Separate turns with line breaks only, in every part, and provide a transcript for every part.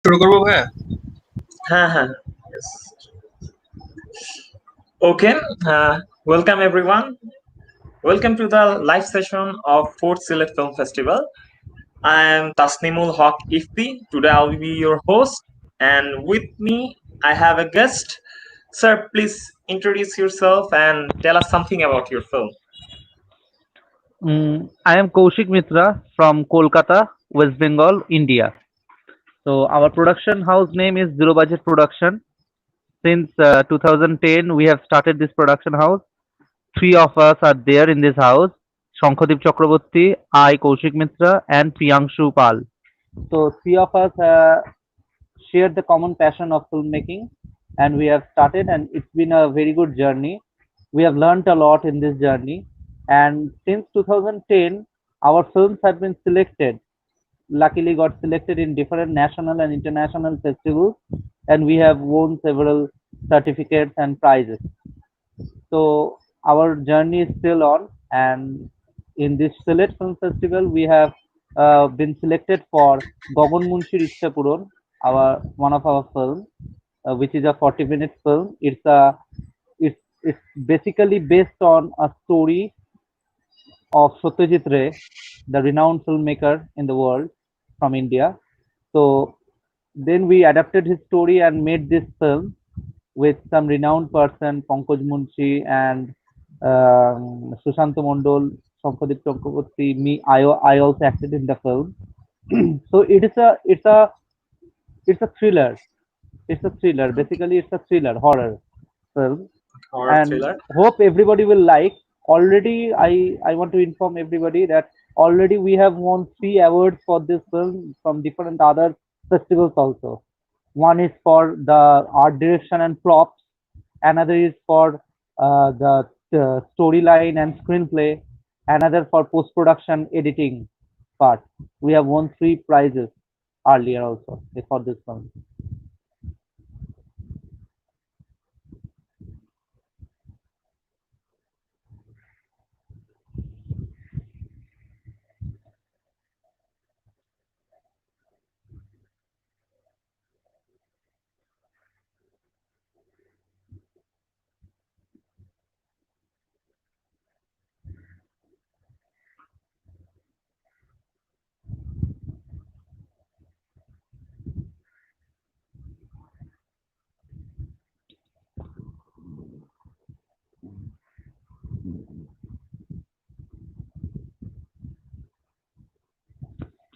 শুরু করবো ভাইয়া?
হ্যাঁ, yes. Okay, welcome everyone. Welcome to the live session of 4th Sylhet Film Festival. I am Tasnimul Haq Ifti. Today I will be your host, and with me I have a guest. Sir, please introduce yourself and tell us something about your film.
I am Kaushik Mitra from Kolkata, West Bengal, India. So our production house name is Zero Budget Production. Since 2010, we have started this production house. Three of us are there in this house: Sankhadeep Chakraborty, I, Kaushik Mitra, and Priyangshu Pal. So three of us shared the common passion of filmmaking, and we have started, and it's been a very good journey. We have learned a lot in this journey, and since 2010, our films have been selected, luckily got selected in different national and international festivals, and we have won several certificates and prizes. So our journey is still on, and in this Sylhet Film Festival we have been selected for Gagan Munshir Ichha Puron, our one of our films, which is a 40-minute film. It's basically based on a story of Satyajit Ray, the renowned filmmaker in the world from India. So then we adapted his story and made this film with some renowned person, Pankaj Munshi and Sushanto Mondol, Sankhadeep Chakraborty. I also acted in the film. So it's a thriller. It's a thriller. Basically, it's a thriller horror film,
Horror
and
thriller.
hope everybody will like. Already, I want to inform everybody that already we have won 3 awards for this film from different other festivals also. One is for the art direction and props, another is for the storyline and screenplay, another for post production editing part. We have won 3 prizes earlier also for this film.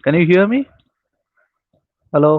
Can you hear me? Hello.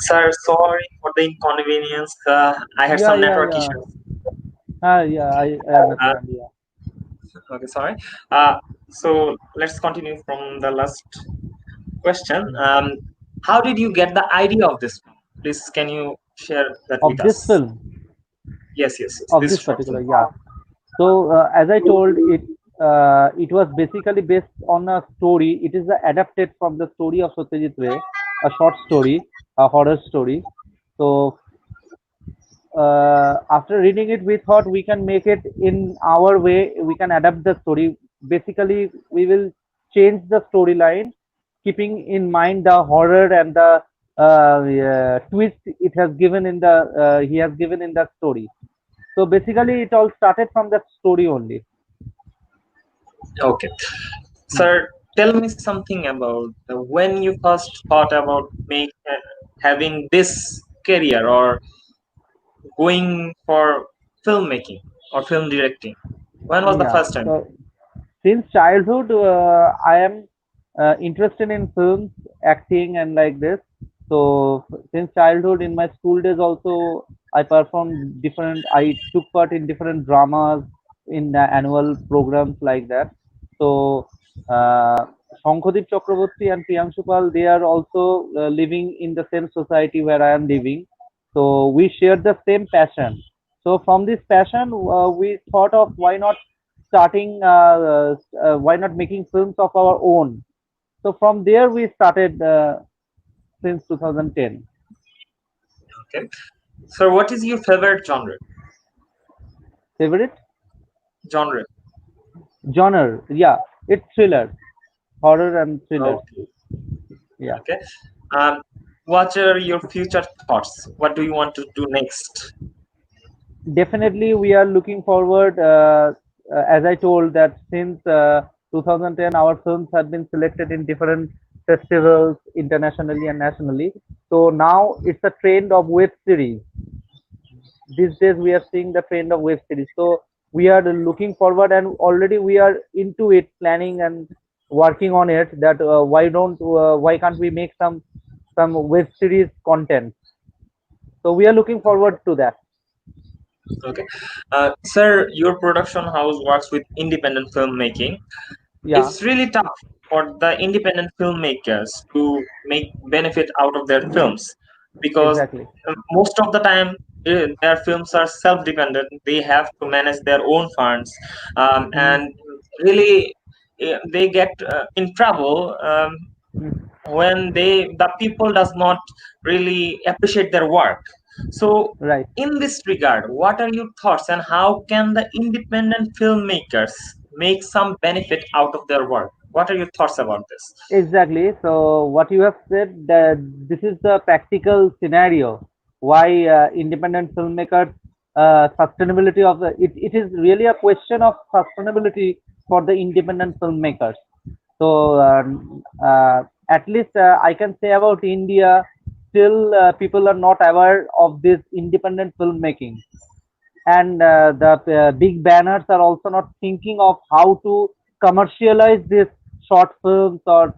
Sir, sorry for the inconvenience. I had some network issues.
Yeah, I understand. Yeah.
Okay, sorry. So let's continue from the last question. How did you get the idea of this film? Please, can you share that
Of
with
this
us?
film,
Yes.
of
This
this
short
particular,
film.
yeah. So as I told, it was basically based on a story. It is adapted from the story of Satyajit Ray, a short story, a horror story. So after reading it, we thought we can make it in our way. We can adapt the story. Basically, we will change the storyline, keeping in mind the horror and the twist it has given in the he has given in the story. So basically, it all started from that story only.
Okay. Sir, tell me something about when you first thought about having this career or going for filmmaking or film directing. When was the
Yeah.
first time?
So since childhood, I am interested in films, acting, and like this. So since childhood, in my school days, also I performed different. I took part in different dramas in the annual programs like that. So uh, Sankhadeep Chakraborty and Priyanshupal, they are also living in the same society where I am living. So we share the same passion. So from this passion, we thought of why not making films of our own. So from there we started since 2010.
Okay. So what is your favorite genre?
Favorite
Genre.
genre? Yeah, it's thriller, horror and thriller.
Okay.
Yeah,
Okay. Um, what are your future thoughts? What do you want to do next?
definitely we are looking forward. As I told that since 2010, our films have been selected in different festivals internationally and nationally. So now it's a trend of web series. These days we are seeing the trend of web series, so we are looking forward and already we are into it, planning and working on it, that why can't we make some web series content. So we are looking forward to that.
Okay. Sir, your production house works with independent filmmaking.
Yeah,
It's really tough for the independent filmmakers to make benefit out of their films because
exactly.
most of the time their films are self-dependent. They have to manage their own funds,
Mhm.
and really they get in trouble
Mhm.
when the people does not really appreciate their work. So
Right.
in this regard, what are your thoughts and how can the independent filmmakers make some benefit out of their work? What are your thoughts about this?
Exactly. So what you have said, that this is the practical scenario why independent filmmakers sustainability of it is really a question of sustainability for the independent filmmakers. So at least I can say about India, still people are not aware of this independent filmmaking, and the big banners are also not thinking of how to commercialize these short films or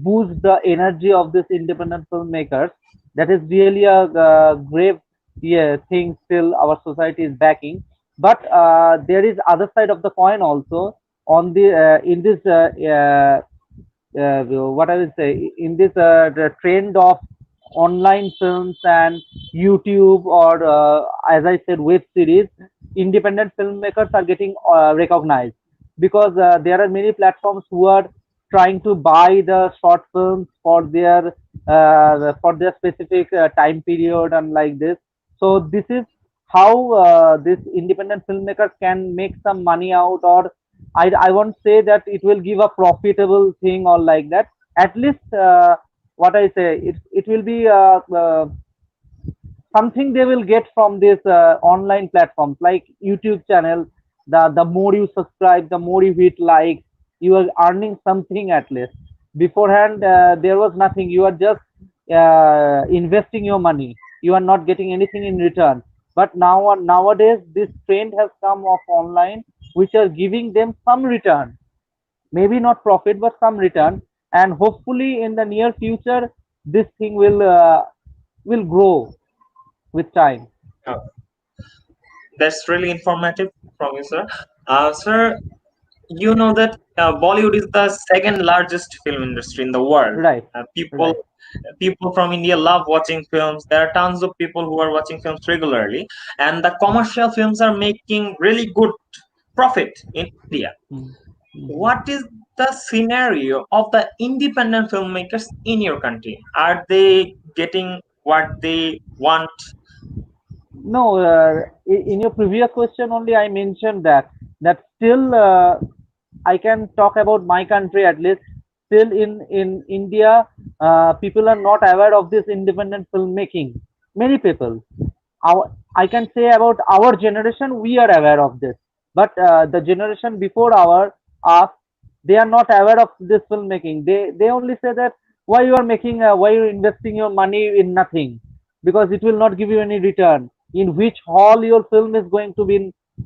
boost the energy of these independent filmmakers. That is really a grave, yeah, thing still our society is backing. But there is other side of the coin also, on the in this what I will say, in this the trend of online films and YouTube, or as I said, web series, independent filmmakers are getting recognized, because there are many platforms who are trying to buy the short films for their specific time period and like this. So this is how this independent filmmakers can make some money out, or I won't say that it will give a profitable thing or like that. At least what I say, it will be something they will get from this online platforms like YouTube channel. The more you subscribe, the more you hit likes, you are earning something at least. Beforehand, there was nothing. You are just investing your money. You are not getting anything in return. But nowadays, this trend has come of online, which are giving them some return. Maybe not profit, but some return. And hopefully, in the near future, this thing will grow with time.
Uh, that's really informative from you, sir. Sir, you know that Bollywood is the second largest film industry in the world.
Right,
People
right.
people from India love watching films. There are tons of people who are watching films regularly, and the commercial films are making really good profit in India.
Mm, mhm.
What is the scenario of the independent filmmakers in your country? Are they getting what they want?
No, in your previous question only I mentioned that still I can talk about my country at least. Still in India, people are not aware of this independent filmmaking. Many people. I can say about our generation, we are aware of this, but the generation before us, they are not aware of this filmmaking. They only say that why you are making, why you are investing your money in nothing, because it will not give you any return. In which hall your film is going to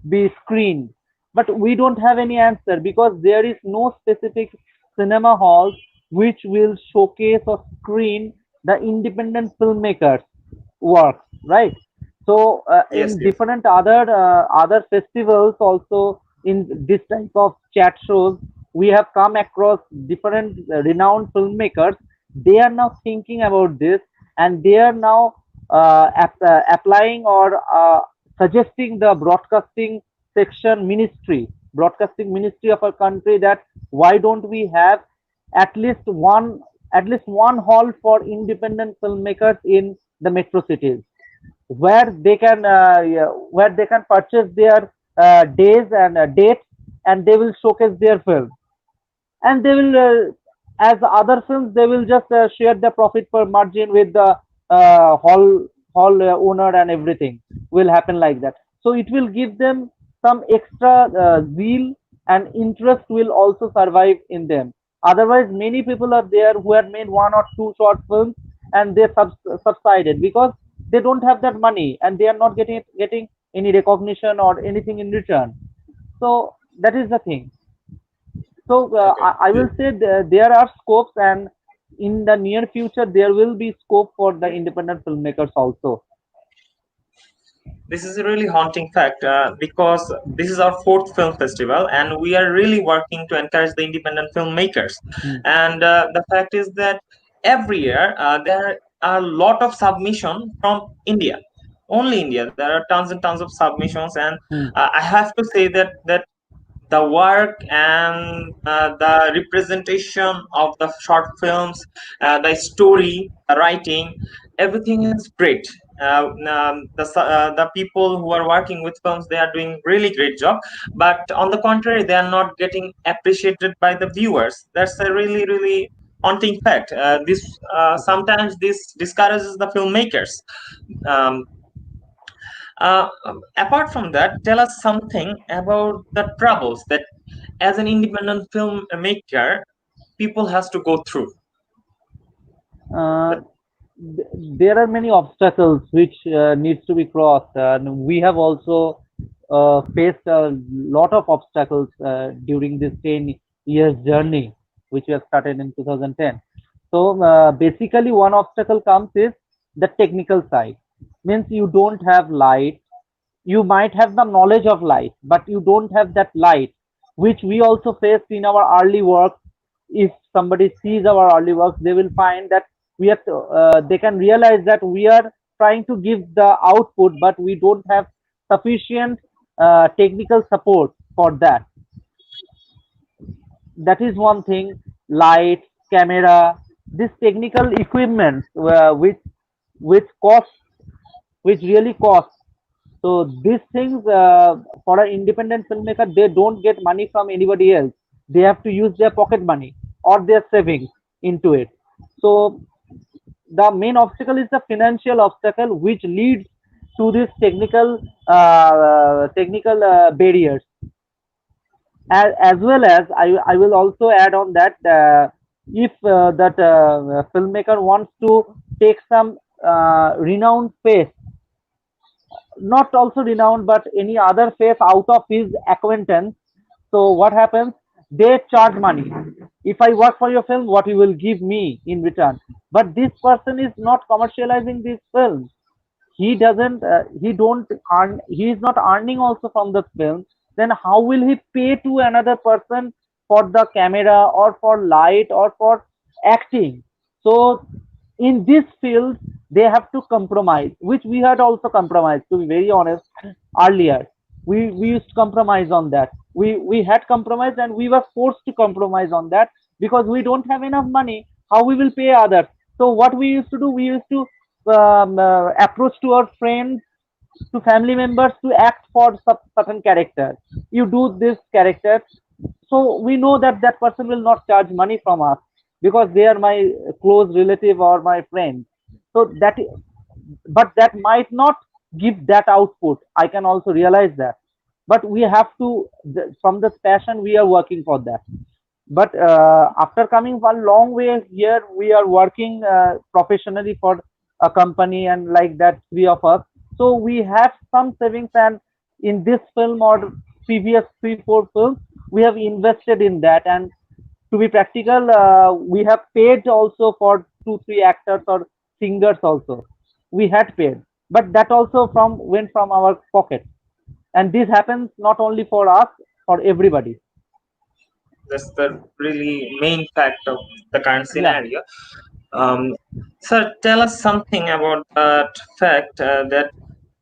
be screened? But we don't have any answer because there is no specific cinema halls which will showcase or screen the independent filmmakers work, right? So
Yes,
in
yes.
different other festivals also, in this type of chat shows, we have come across different renowned filmmakers. They are now thinking about this, and they are now applying or suggesting the broadcasting ministry of our country, that why don't we have at least one at least one hall for independent filmmakers in the metro cities, where they can yeah, where they can purchase their days and dates, and they will showcase their film, and they will as other films, they will just share the profit per margin with the hall owner, and everything will happen like that. So it will give them some extra zeal, and interest will also survive in them. Otherwise many people are there who have made one or two short films, and they subsided because they don't have that money, and they are not getting any recognition or anything in return. So that is the thing. So
Okay.
I will say there are scopes, and in the near future there will be scope for the independent filmmakers also.
This is a really haunting fact because this is our fourth film festival, and we are really working to encourage the independent filmmakers.
Hmm.
And the fact is that every year there are a lot of submission from India, only India. There are tons and tons of submissions, and
Hmm.
I have to say that the work and the representation of the short films, the story, the writing, everything is great. The people who are working with films, they are doing really great job, but on the contrary, they are not getting appreciated by the viewers. That's a really haunting fact. This sometimes this discourages the filmmakers. Um, Apart from that, tell us something about the troubles that as an independent filmmaker people has to go through.
Uh, there are many obstacles which needs to be crossed, and we have also faced a lot of obstacles during this 10 years journey which we have started in 2010. So basically one obstacle comes is the technical side. Means you don't have light. You might have the knowledge of light, but you don't have that light, which we also faced in our early work. If somebody sees our early works, they will find that they can realize that we are trying to give the output, but we don't have sufficient technical support for that. That is one thing. Light, camera, this technical equipment, which cost, which really cost. So these things, for an independent filmmaker, they don't get money from anybody else. They have to use their pocket money or their savings into it. So the main obstacle is the financial obstacle, which leads to this technical barriers. As well as I will also add on that if that filmmaker wants to take some renowned face, not also renowned, but any other face out of his acquaintance. So what happens? They charge money. If I work for your film, what you will give me in return? But this person is not commercializing this film. He doesn't. He don't earn. He is not earning also from the film. Then how will he pay to another person for the camera or for light or for acting? So in this field they have to compromise, which we had also compromised, to be very honest. Earlier we used to compromise on that. We had compromised, and we were forced to compromise on that, because we don't have enough money. How we will pay others? So what we used to do, we used to approach to our friends, to family members to act for certain character. You do this character, so we know that that person will not charge money from us because they are my close relative or my friend. So that, but that might not give that output. I can also realize that, but we have to, from this passion, we are working for that. But after coming one long way here, we are working professionally for a company, and like that, three of us. So we have some savings, and in this film or previous 3 4 films, we have invested in that. And to be practical, we have paid also for 2 3 actors or singers also. We had paid, but that also from went from our pocket. And this happens not only for us, for everybody.
That's the really main fact of the current
Yeah.
scenario. Um, sir, tell us something about that fact that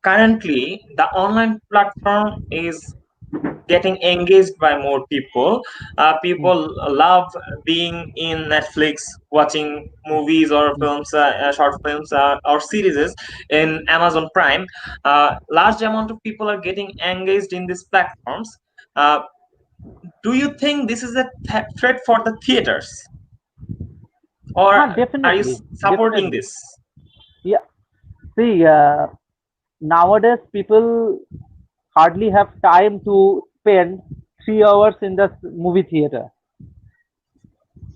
currently the online platform is getting engaged by more people.
Hmm.
People love being in Netflix, watching movies or
Hmm.
films, short films or series in Amazon Prime. Large amount of people are getting engaged in these platforms. Uh, do you think this is a threat for the theaters, or are you
Definitely,
supporting
definitely.
this?
Yeah. See, nowadays people hardly have time to spend 3 hours in the movie theater.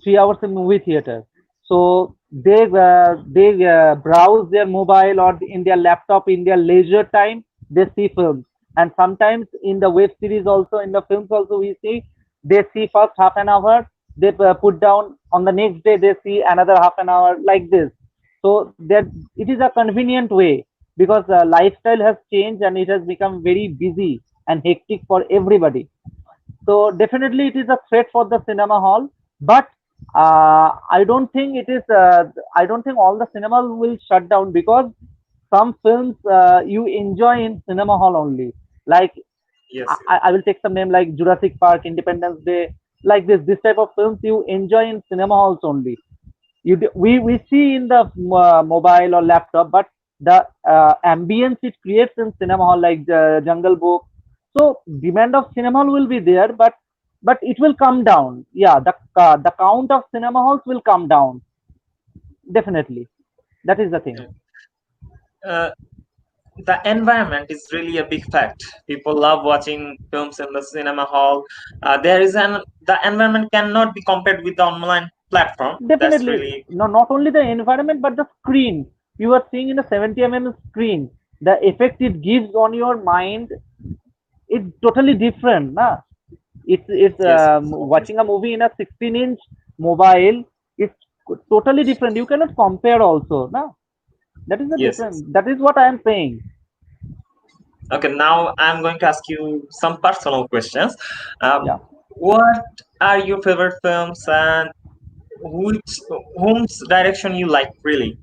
3 hours in movie theater. So they browse their mobile or in their laptop in their leisure time. They see films, and sometimes in the web series also, in the films also, we see they see first half an hour. They put down on the next day. They see another half an hour like this. So that it is a convenient way, because lifestyle has changed and it has become very busy and hectic for everybody. So definitely it is a threat for the cinema hall, but I don't think it is. I don't think all the cinema will shut down, because some films you enjoy in cinema hall only. Like
Yes,
I will take some name like Jurassic Park, Independence Day, like this type of films you enjoy in cinema halls only. We see in the mobile or laptop, but the ambience it creates in cinema hall, like the Jungle Book. So demand of cinema hall will be there, but it will come down. Yeah, the count of cinema halls will come down, definitely. That is the thing.
yes. Uh, the environment is really a big fact. People love watching films in the cinema hall. There is an The environment cannot be compared with the online platform. That's
Definitely,
really
no, not only the environment but the screen. You are seeing in a 70 screen. The effect it gives on your mind, it's totally different, nah? It's
yes,
watching a movie in a 16-inch mobile. It's totally different. You cannot compare also, nah? That is the
yes, yes.
difference. That is what I am saying.
Okay, now I'm going to ask you some personal questions. Uh,
Yeah.
what are your favorite films, and which whom's direction you like really?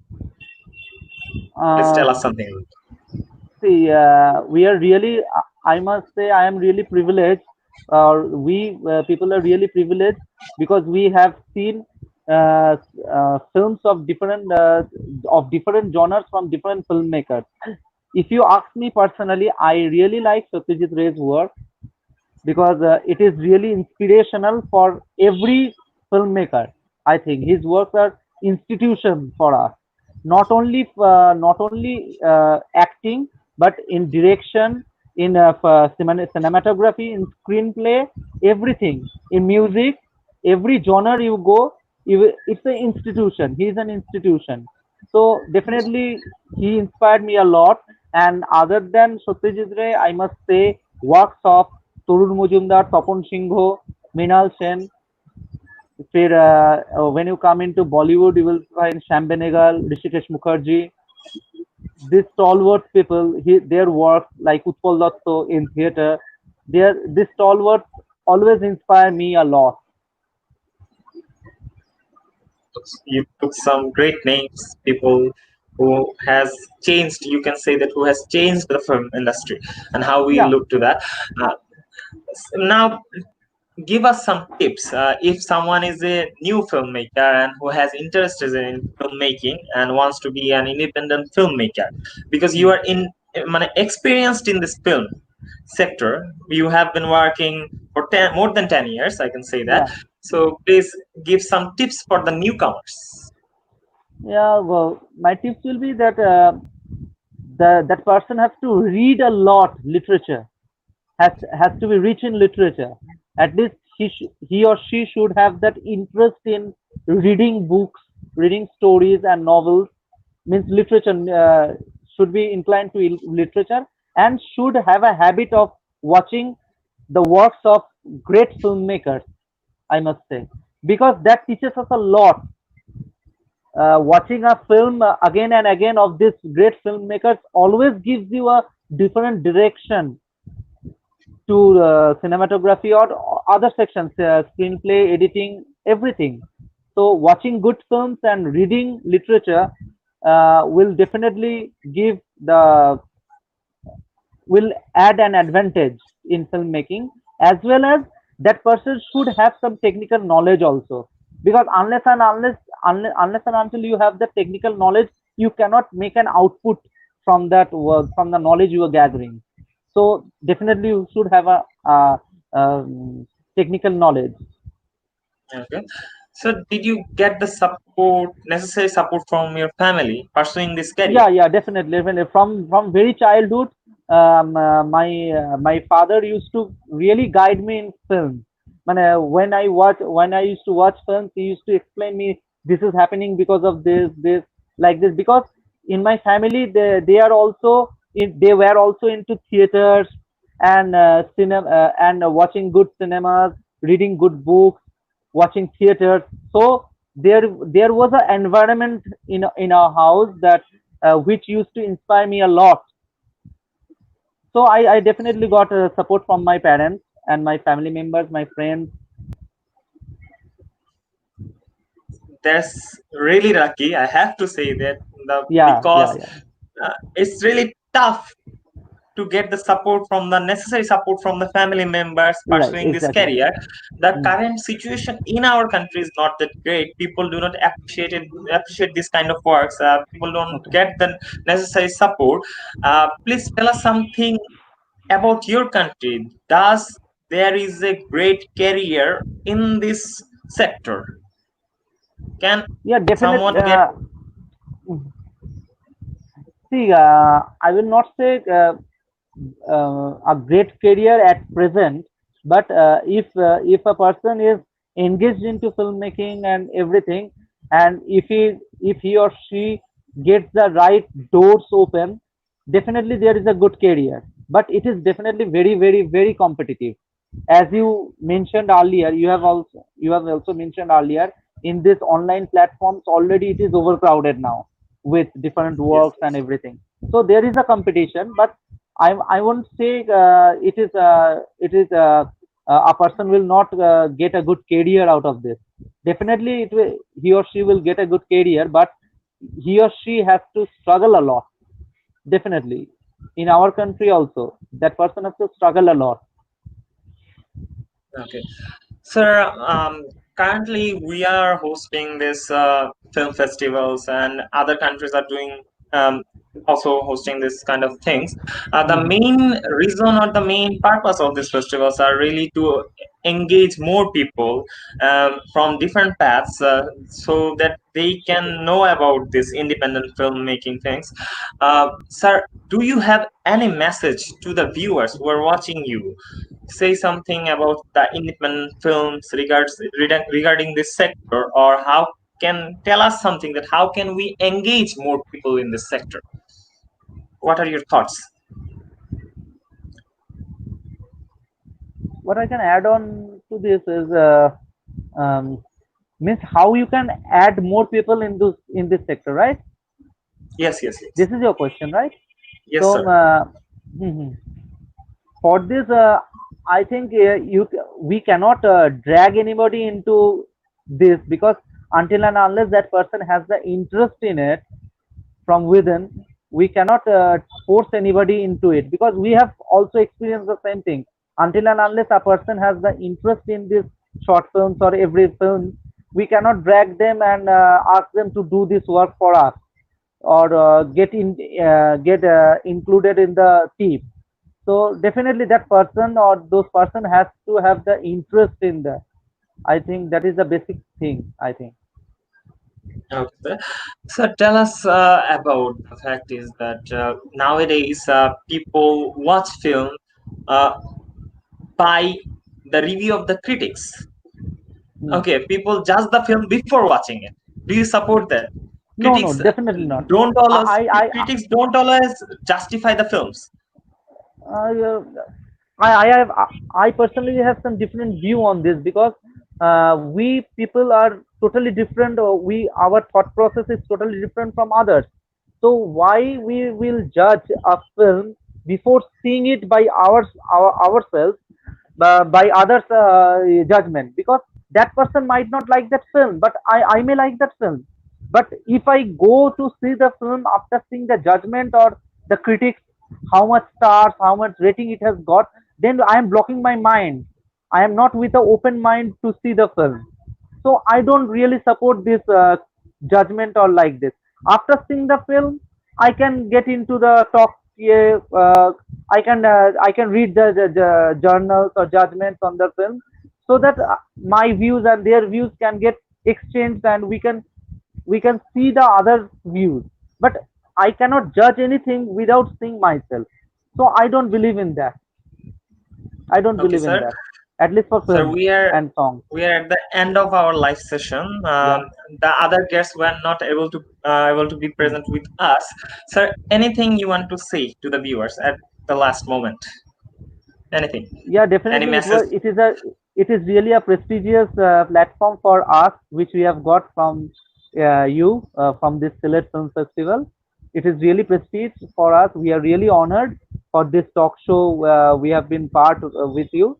Please
Uh,
tell us something.
See, we are really, I must say, I am really privileged. We people are really privileged, because we have seen uh, films of different genres from different filmmakers. If you ask me personally, I really like Satyajit Ray's work, because it is really inspirational for every filmmaker. I think his works are institution for us, not only acting, but in direction, in cinematography, in screenplay, everything, in music, every genre you go, it's an institution. He is an institution. So definitely he inspired me a lot. And other than Satyajit Ray, I must say works of Tarun Majumdar, Tapan সিংহ, মৃণাল সেন. फिर when you come into Bollywood, you will find Sham Benegal, Rishikesh Mukherjee. These stalwart people, their work like Utpal Datta in theater, these stalwarts always inspire me a lot.
You took some great names, people who has changed. You can say that who has changed the film industry and how we
Yeah.
look to that. Uh, Now, give us some tips if someone is a new filmmaker and who has interest in filmmaking and wants to be an independent filmmaker, because you are in experienced in this film sector. You have been working for more than 10 years, I can say that.
Yeah,
So please give some tips for the newcomers.
yeah. Well, my tips will be that that person has to read a lot literature, has to be rich in literature. At least he or she should have that interest in reading books, reading stories and novels. Means literature, should be inclined to literature, and should have a habit of watching the works of great filmmakers, I must say, because that teaches us a lot. Watching a film again and again of these great filmmakers always gives you a different direction to cinematography or other sections, screenplay, editing, everything. So watching good films and reading literature will definitely give the will add an advantage in filmmaking, as well as that person should have some technical knowledge also, because unless and until you have the technical knowledge, you cannot make an output from that work, from the knowledge you are gathering. So definitely you should have a technical knowledge.
Okay. So did you get the support, necessary support from your family pursuing this career?
Yeah, yeah, definitely, definitely. From very childhood, my father used to really guide me in film. When I used to watch films, he used to explain me this is happening because of this, like this. Because in my family, they were also into theaters and cinema, and watching good cinemas, reading good books, watching theaters. So there was an environment in our house that which used to inspire me a lot. So I definitely got support from my parents and my family members, my friends.
That's really lucky, I have to say that,
Yeah, yeah,
because
yeah.
it's really tough to get the support from the necessary support from the family members
Right,
pursuing this
exactly.
career. The
Mm.
current situation in our country is not that great. People do not appreciate this kind of works. People don't
Okay.
get the necessary support. Please tell us something about your country. Does there is a great career in this sector? Can
Yeah, definitely.
someone get?
See, I will not say a great career at present, but if a person is engaged into filmmaking and everything, and if he or she gets the right doors open, definitely there is a good career. But it is definitely very, very, very competitive. As you mentioned earlier, you have also mentioned earlier, in this online platforms already it is overcrowded now with different
Yes,
works and
yes.
everything. So there is a competition, but I won't say it is a person will not get a good career out of this. Definitely, he or she will get a good career, but he or she has to struggle a lot. Definitely, in our country also, that person has to struggle a lot.
Okay. Sir, currently we are hosting this film festivals, and other countries are doing also hosting this kind of things. The
Mhm.
main reason or the main purpose of these festivals are really to engage more people from different paths, so that they can know about this independent filmmaking things. Sir, do you have any message to the viewers who are watching you? Say something about the independent films regarding this sector, or how can tell us something that how can we engage more people in this sector? What are your thoughts?
What I can add on to this is um, means how you can add more people in this sector, right?
Yes, yes, yes.
This is your question, right?
Yes,
So
sir.
mhm. For this, I think we cannot drag anybody into this, because until and unless that person has the interest in it from within, we cannot force anybody into it, because we have also experienced the same thing. Until and unless a person has the interest in this short films or every film, we cannot drag them and ask them to do this work for us, or get included in the team. So definitely that person or those person has to have the interest in the. I think that is the basic thing, I think.
Okay, sir. So tell us about the fact is that nowadays people watch film uh, by the review of the critics.
Hmm.
Okay, people judge the film before watching it. Do you support that?
No, no,
Critics
definitely not.
don't always
I
critics don't always justify the films.
uh, I personally have some different view on this, because we people are totally different. Or we our thought process is totally different from others. So why we will judge a film before seeing it by ourselves, by others' judgment? Because that person might not like that film, but I may like that film. But if I go to see the film after seeing the judgment or the critics, how much stars, how much rating it has got, then I am blocking my mind. I am not with an open mind to see the film. So I don't really support this judgment or like this. After seeing the film, I can get into the talk. Yeah, I can read the journals or judgments on the film, so that my views and their views can get exchanged, and we can see the other views. But I cannot judge anything without seeing myself. So I don't believe in that. I don't
Okay,
believe in
sir.
that. At least for
Sir,
films and songs.
we are at the end of our live session.
Yeah.
The other guests were not able to be
Hmm.
present with us. Sir, anything you want to say to the viewers at the last moment? Anything?
Yeah,
Any
definitely.
message?
It is really a prestigious platform for us, which we have got from you, from this Sylhet Film Festival. It is really prestige for us. We are really honored for this talk show. We have been part with you.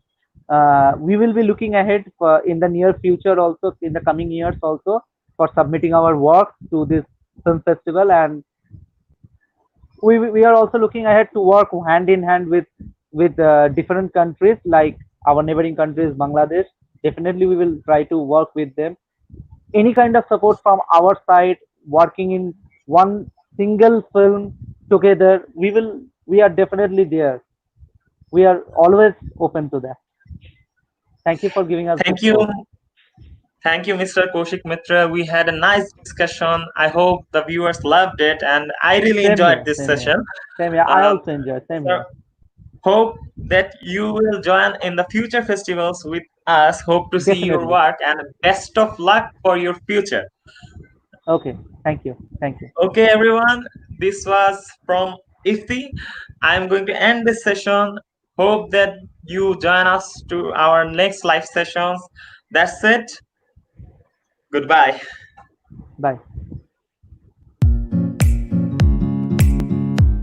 We will be looking ahead in the near future, also in the coming years, also for submitting our work to this film festival. And we are also looking ahead to work hand in hand with different countries, like our neighboring countries, Bangladesh. Definitely we will try to work with them. Any kind of support from our side, working in one single film together, we are definitely there. We are always open to that. Thank you for giving us this
Thank you.
hope.
Thank you, Mr. Kaushik Mitra. We had a nice discussion. I hope the viewers loved it, and I really
Same
enjoyed
here,
this
same here,
session.
same here. I
Um,
also enjoy. Same
so
here.
hope that you will join in the future festivals with us. Hope to see your
Definitely.
work, and best of luck for your future.
Okay. Thank you. Thank you.
Okay, everyone, this was from Ifti. I'm going to end this session. Hope that you join us to our next live sessions. That's it. Goodbye.
Bye.